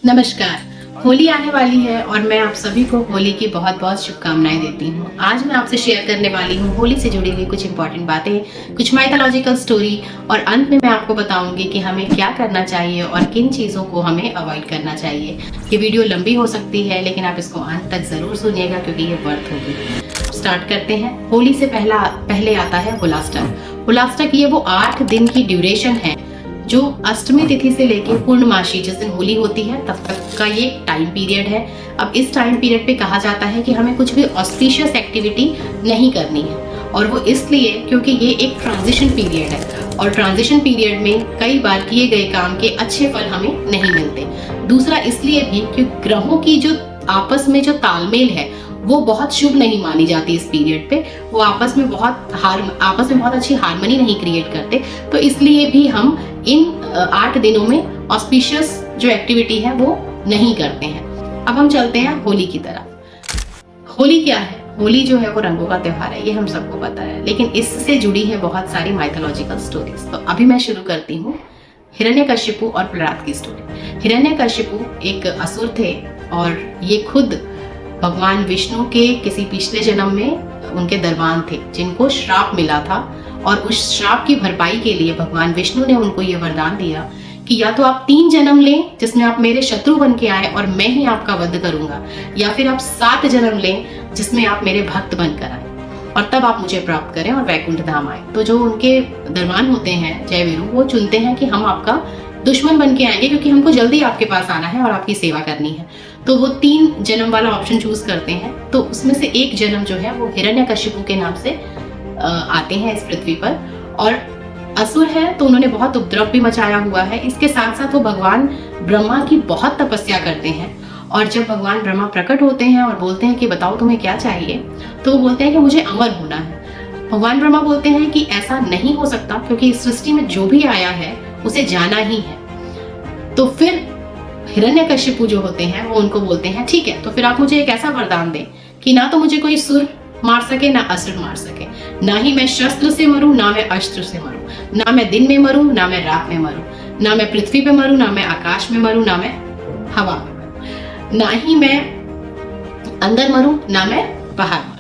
नमस्कार। होली आने वाली है और मैं आप सभी को होली की बहुत बहुत शुभकामनाएं देती हूँ। आज मैं आपसे शेयर करने वाली हूँ होली से जुड़ी हुई कुछ इंपॉर्टेंट बातें, कुछ माइथोलॉजिकल स्टोरी और अंत में मैं आपको बताऊंगी कि हमें क्या करना चाहिए और किन चीज़ों को हमें अवॉइड करना चाहिए। ये वीडियो लंबी हो सकती है लेकिन आप इसको अंत तक ज़रूर सुनिएगा क्योंकि ये वर्थ होगी। स्टार्ट करते हैं। होली से पहले आता है होलाष्टक। होलाष्टक ये वो 8 दिन की ड्यूरेशन है जो अष्टमी तिथि से लेकर पूर्णमासी जिस दिन होली होती है तब तक का ये टाइम पीरियड है। अब इस टाइम पीरियड पे कहा जाता है कि हमें कुछ भी ऑस्पिशियस एक्टिविटी नहीं करनी है और वो इसलिए क्योंकि ये एक ट्रांजिशन पीरियड है और ट्रांजिशन पीरियड में कई बार किए गए काम के अच्छे फल हमें नहीं मिलते। दूसरा इसलिए भी कि ग्रहों की जो आपस में जो तालमेल है वो बहुत शुभ नहीं मानी जाती इस पीरियड पे। वो आपस में बहुत अच्छी हार्मनी नहीं क्रिएट करते, तो इसलिए भी हम इन 8 दिनों में ऑस्पिशियस जो एक्टिविटी है वो नहीं करते हैं। अब हम चलते हैं होली की तरफ। होली क्या है? होली जो है वो रंगों का त्योहार है, ये हम सबको पता है, लेकिन इससे जुड़ी है बहुत सारी माइथोलॉजिकल स्टोरीज। तो अभी मैं शुरू करती हूँ हिरण्यकशिपु और प्रहलाद की स्टोरी। हिरण्यकशिपु एक असुर थे और ये खुद भगवान विष्णु के किसी पिछले जन्म में उनके दरबान थे जिनको श्राप मिला था और उस श्राप की भरपाई के लिए भगवान विष्णु ने उनको ये वरदान दिया कि या तो आप 3 जन्म लें जिसमें आप मेरे शत्रु बन के आए और मैं ही आपका वध करूंगा, या फिर आप 7 जन्म लें जिसमें आप मेरे भक्त बनकर आए और तब आप मुझे प्राप्त करें और वैकुंठ धाम आए। तो जो उनके दरबान होते हैं जयवीरू, वो चुनते हैं कि हम आपका दुश्मन बन के आएंगे क्योंकि हमको जल्दी आपके पास आना है और आपकी सेवा करनी है। तो वो 3 जन्म वाला ऑप्शन चूज करते हैं। तो उसमें से एक जन्म जो है वो हिरण्यकशिपु के नाम से आते हैं इस पृथ्वी पर और असुर है तो उन्होंने बहुत उपद्रव भी मचाया हुआ है। इसके साथ साथ वो भगवान ब्रह्मा की बहुत तपस्या करते हैं और जब भगवान ब्रह्मा प्रकट होते हैं और बोलते हैं कि बताओ तुम्हें क्या चाहिए, तो वो बोलते हैं कि मुझे अमर होना है। भगवान ब्रह्मा बोलते हैं कि ऐसा नहीं हो सकता क्योंकि इस सृष्टि में जो भी आया है उसे जाना ही है। तो फिर हिरण्यकशिपु जो होते हैं वो उनको बोलते हैं ठीक है, तो फिर आप मुझे एक ऐसा वरदान दें कि ना तो मुझे कोई सुर मार सके ना असुर मार सके, ना ही मैं शस्त्र से मरूं ना मैं अस्त्र से मरूं, ना मैं दिन में मरूं ना मैं रात में मरूं, ना मैं पृथ्वी पे मरूं ना मैं आकाश में मरूं, ना मैं हवा में मरूं, ना ही मैं अंदर मरूं ना मैं बाहर मरूं।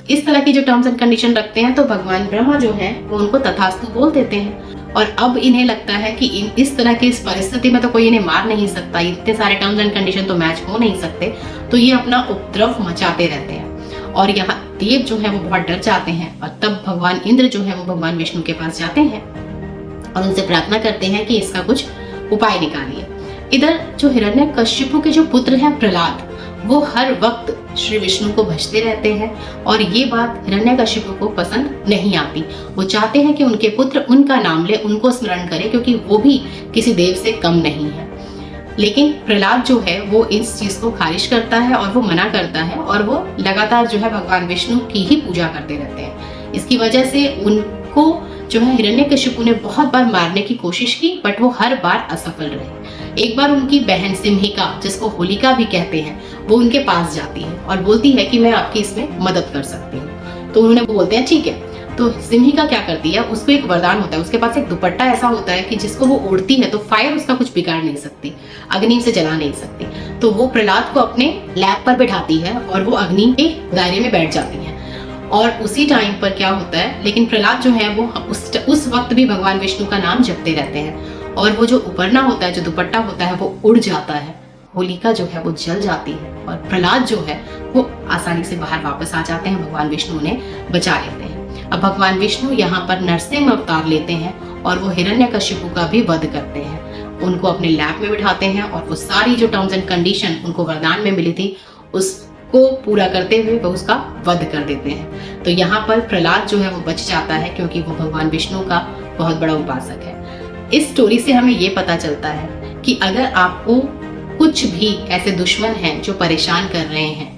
इस तरह की जो टर्म्स एंड कंडीशन रखते हैं तो भगवान ब्रह्मा जो है वो उनको तथास्तु बोल देते हैं और अब इन्हें लगता है कि इस तरह की इस परिस्थिति में तो कोई इन्हें मार नहीं सकता, इतने सारे टर्म्स एंड कंडीशन तो मैच हो नहीं सकते, तो ये अपना उपद्रव मचाते रहते हैं और यहाँ देव जो है वो बहुत डर जाते हैं और तब भगवान इंद्र जो है वो भगवान विष्णु के पास जाते हैं और उनसे प्रार्थना करते हैं कि इसका कुछ उपाय निकालिए। इधर जो हिरण्यकशिपु के जो पुत्र हैं प्रहलाद, वो हर वक्त श्री विष्णु को भजते रहते हैं और ये बात हिरण्यकशिपु को पसंद नहीं आती। वो चाहते हैं कि उनके पुत्र उनका नाम ले, उनको स्मरण करे क्योंकि वो भी किसी देव से कम नहीं है। लेकिन प्रहलाद जो है वो इस चीज को खारिज करता है और वो मना करता है और वो लगातार जो है भगवान विष्णु की ही पूजा करते रहते हैं। इसकी वजह से उनको जो है हिरण्यकशिपु ने बहुत बार मारने की कोशिश की बट वो हर बार असफल रहे। एक बार उनकी बहन सिम्हिका, जिसको होलिका भी कहते हैं, वो उनके पास जाती है और बोलती है कि मैं आपकी इसमें मदद कर सकती हूँ। तो उन्होंने बोलते हैं ठीक है। तो सिम्हिका क्या करती है, उसको एक वरदान होता है, उसके पास एक दुपट्टा ऐसा होता है कि जिसको वो ओढ़ती है तो फायर उसका कुछ बिगाड़ नहीं सकती, अग्नि से जला नहीं सकती। तो वो प्रहलाद को अपने लैब पर बैठाती है और वो अग्नि के दायरे में बैठ जाती है और उसी टाइम पर क्या होता है, लेकिन प्रहलाद जो है वो उस वक्त भी भगवान विष्णु का नाम जपते रहते हैं और वो जो उपरना होता है, जो दुपट्टा होता है, वो उड़ जाता है। होलिका जो है वो जल जाती है और प्रहलाद जो है वो आसानी से बाहर वापस आ जाते हैं। भगवान विष्णु उन्हें बचा लेते हैं। अब भगवान विष्णु यहाँ पर नरसिंह अवतार लेते हैं और वो हिरण्यकशिपु का भी वध करते हैं। उनको अपने लैब में बिठाते हैं और वो सारी जो टर्म्स एंड कंडीशन उनको वरदान में मिली थी उसको पूरा करते हुए वो उसका वध कर देते हैं। तो यहाँ पर प्रहलाद जो है वो बच जाता है क्योंकि वो भगवान विष्णु का बहुत बड़ा उपासक है। इस स्टोरी से हमें ये पता चलता है कि अगर आपको कुछ भी ऐसे दुश्मन हैं जो परेशान कर रहे हैं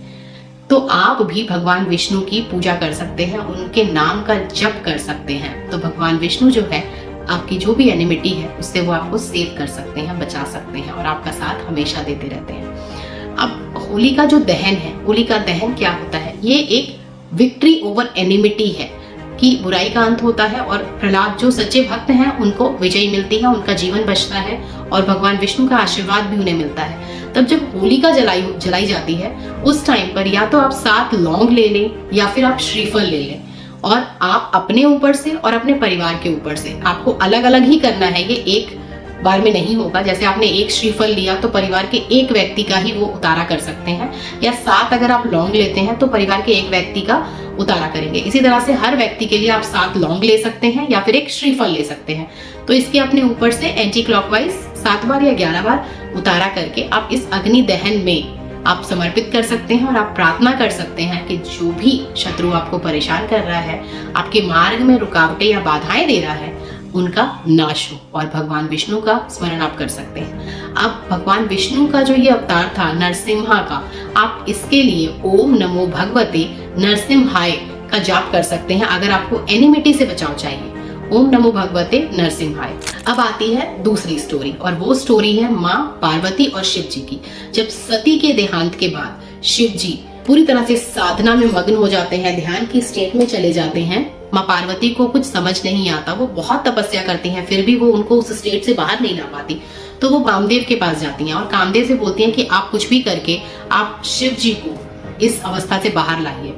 तो आप भी भगवान विष्णु की पूजा कर सकते हैं, उनके नाम का जप कर सकते हैं। तो भगवान विष्णु जो है आपकी जो भी एनिमिटी है उससे वो आपको सेव कर सकते हैं, बचा सकते हैं और आपका साथ हमेशा देते रहते हैं। अब होली का जो दहन है, होली का दहन क्या होता है, ये एक विक्ट्री ओवर एनिमिटी है कि बुराई का अंत होता है और प्रहलाद जो सच्चे भक्त हैं उनको विजय मिलती है, उनका जीवन बचता है और भगवान विष्णु का आशीर्वाद भी उन्हें मिलता है। तब जब होलिका जलाई जाती है उस टाइम पर या तो आप 7 लौंग ले लें या फिर आप श्रीफल ले लें, और आप अपने ऊपर से और अपने परिवार के ऊपर से, आपको अलग अलग ही करना है, ये एक बार में नहीं होगा। जैसे आपने 1 श्रीफल लिया तो परिवार के 1 व्यक्ति का ही वो उतारा कर सकते हैं, या 7 अगर आप लौंग लेते हैं तो परिवार के 1 व्यक्ति का उतारा करेंगे। इसी तरह से हर व्यक्ति के लिए आप 7 लौंग ले सकते हैं या फिर 1 श्रीफल ले सकते हैं। तो इसके अपने ऊपर से एंटी क्लॉकवाइज 7 बार या 11 बार उतारा करके आप इस अग्नि दहन में आप समर्पित कर सकते हैं, और आप प्रार्थना कर सकते हैं कि जो भी शत्रु आपको परेशान कर रहा है, आपके मार्ग में रुकावटें या बाधाएं दे रहा है, उनका नाश हो। और भगवान विष्णु का स्मरण आप कर सकते हैं। अब भगवान विष्णु का जो ये अवतार था नरसिम्हा का, आप इसके लिए ओम नमो भगवते नरसिम्हाय का जाप कर सकते हैं अगर आपको एनिमिटी से बचाव चाहिए। ओम नमो भगवते नरसिम्हाय। अब आती है दूसरी स्टोरी, और वो स्टोरी है माँ पार्वती और शिव जी की। जब सती के देहांत के बाद शिव जी पूरी तरह से साधना में मग्न हो जाते हैं, ध्यान की स्टेट में चले जाते हैं। माँ पार्वती को कुछ समझ नहीं आता, वो बहुत तपस्या करती हैं, फिर भी वो उनको उस स्टेट से बाहर नहीं ला पाती। तो वो कामदेव के पास जाती हैं और कामदेव से बोलती हैं कि आप कुछ भी करके आप शिव जी को इस अवस्था से बाहर लाइए।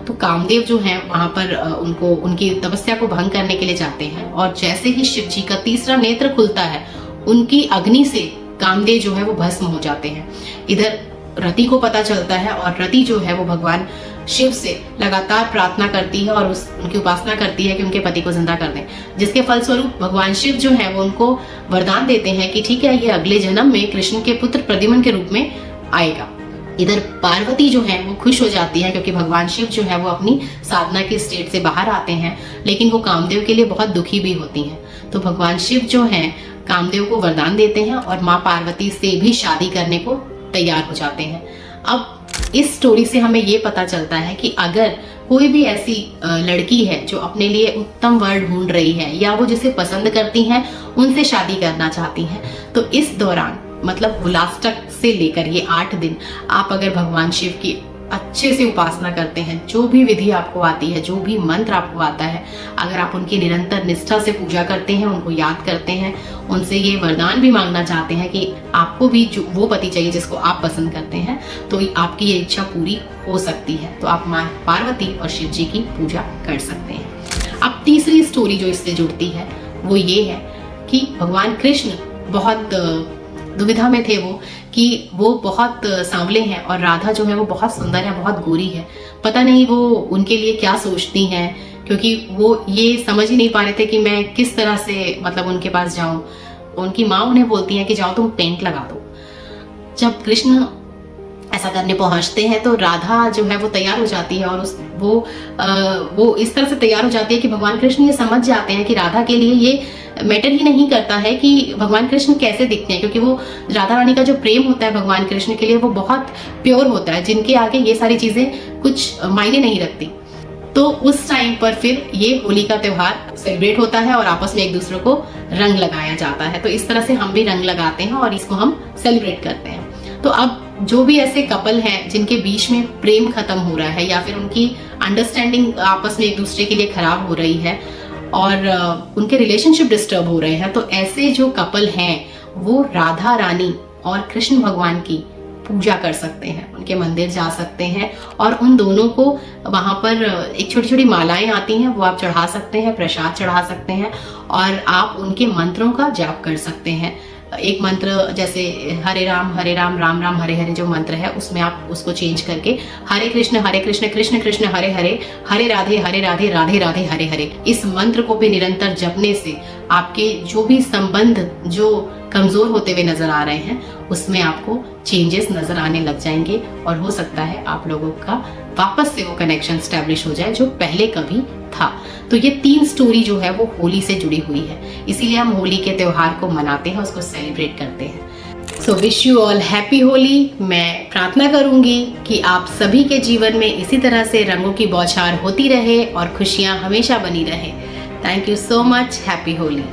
तो कामदेव जो हैं वहां पर उनको उनकी तपस्या को भंग करने के लिए जाते हैं, और जैसे ही शिव जी का तीसरा नेत्र खुलता है, उनकी अग्नि से कामदेव जो है वो भस्म हो जाते हैं। इधर रति को पता चलता है, और रति जो है वो भगवान शिव से लगातार प्रार्थना करती है और उनकी उपासना करती है कि उनके पति को जिंदा कर दें, जिसके फलस्वरूप भगवान शिव जो है वो उनको वरदान देते हैं कि ठीक है, ये अगले जन्म में कृष्ण के पुत्र प्रद्युम्न के रूप में आएगा। इधर पार्वती जो है वो खुश हो जाती है क्योंकि भगवान शिव जो है वो अपनी साधना की स्टेट से बाहर आते हैं, लेकिन वो कामदेव के लिए बहुत दुखी भी होती हैं। तो भगवान शिव जो है कामदेव को वरदान देते हैं और माँ पार्वती से भी शादी करने को तैयार हो जाते हैं। अब इस स्टोरी से हमें ये पता चलता है कि अगर कोई भी ऐसी लड़की है जो अपने लिए उत्तम वर ढूंढ रही है, या वो जिसे पसंद करती हैं उनसे शादी करना चाहती हैं, तो इस दौरान मतलब हुलाष्टक से लेकर ये 8 दिन आप अगर भगवान शिव की अच्छे से उपासना करते हैं, जो भी विधि आपको आती है, जो भी मंत्र आपको आता है, अगर आप उनकी निरंतर निष्ठा से पूजा करते हैं, उनको याद करते हैं, उनसे ये वरदान भी मांगना चाहते हैं कि आपको भी जो वो पति चाहिए जिसको आप पसंद करते हैं, तो आपकी ये इच्छा पूरी हो सकती है। तो आप माँ पार्वती और शिव जी की पूजा कर सकते हैं। अब तीसरी स्टोरी जो इससे जुड़ती है वो ये है कि भगवान कृष्ण बहुत दुविधा में थे वो कि वो बहुत सांवले हैं और राधा जो है वो बहुत सुंदर है, बहुत गोरी है। पता नहीं वो उनके लिए क्या सोचती हैं, क्योंकि वो ये समझ ही नहीं पा रहे थे कि मैं किस तरह से मतलब उनके पास जाऊं। उनकी माँ उन्हें बोलती है कि जाओ तुम पेंट लगा दो। जब कृष्ण ऐसा करने पहुंचते हैं तो राधा जो है वो तैयार हो जाती है, और वो इस तरह से तैयार हो जाती है कि भगवान कृष्ण ये समझ जाते हैं कि राधा के लिए ये मैटर ही नहीं करता है कि भगवान कृष्ण कैसे दिखते हैं, क्योंकि वो राधा रानी का जो प्रेम होता है भगवान कृष्ण के लिए वो बहुत प्योर होता है, जिनके आगे ये सारी चीजें कुछ मायने नहीं रखती। तो उस टाइम पर फिर ये होली का त्योहार सेलिब्रेट होता है और आपस में एक दूसरे को रंग लगाया जाता है। तो इस तरह से हम भी रंग लगाते हैं और इसको हम सेलिब्रेट करते हैं। तो अब जो भी ऐसे कपल हैं जिनके बीच में प्रेम खत्म हो रहा है या फिर उनकी अंडरस्टैंडिंग आपस में एक दूसरे के लिए खराब हो रही है और उनके रिलेशनशिप डिस्टर्ब हो रहे हैं, तो ऐसे जो कपल हैं वो राधा रानी और कृष्ण भगवान की पूजा कर सकते हैं, उनके मंदिर जा सकते हैं और उन दोनों को वहां पर एक छोटी छोटी मालाएं आती हैं वो आप चढ़ा सकते हैं, प्रसाद चढ़ा सकते हैं और आप उनके मंत्रों का जाप कर सकते हैं। एक मंत्र जैसे हरे राम राम राम हरे हरे जो मंत्र है उसमें आप उसको चेंज करके हरे कृष्ण कृष्ण कृष्ण हरे हरे हरे राधे राधे राधे हरे हरे, इस मंत्र को भी निरंतर जपने से आपके जो भी संबंध जो कमजोर होते हुए नजर आ रहे हैं उसमें आपको चेंजेस नजर आने लग जाएंगे और हो सकता है आप लोगों का वापस से वो कनेक्शन स्टैब्लिश हो जाए जो पहले कभी था। तो ये 3 स्टोरी जो है वो होली से जुड़ी हुई है, इसीलिए हम होली के त्योहार को मनाते हैं, उसको सेलिब्रेट करते हैं। So wish you all happy Holi. मैं प्रार्थना करूंगी कि आप सभी के जीवन में इसी तरह से रंगों की बौछार होती रहे और खुशियां हमेशा बनी रहे। Thank you so much. Happy Holi.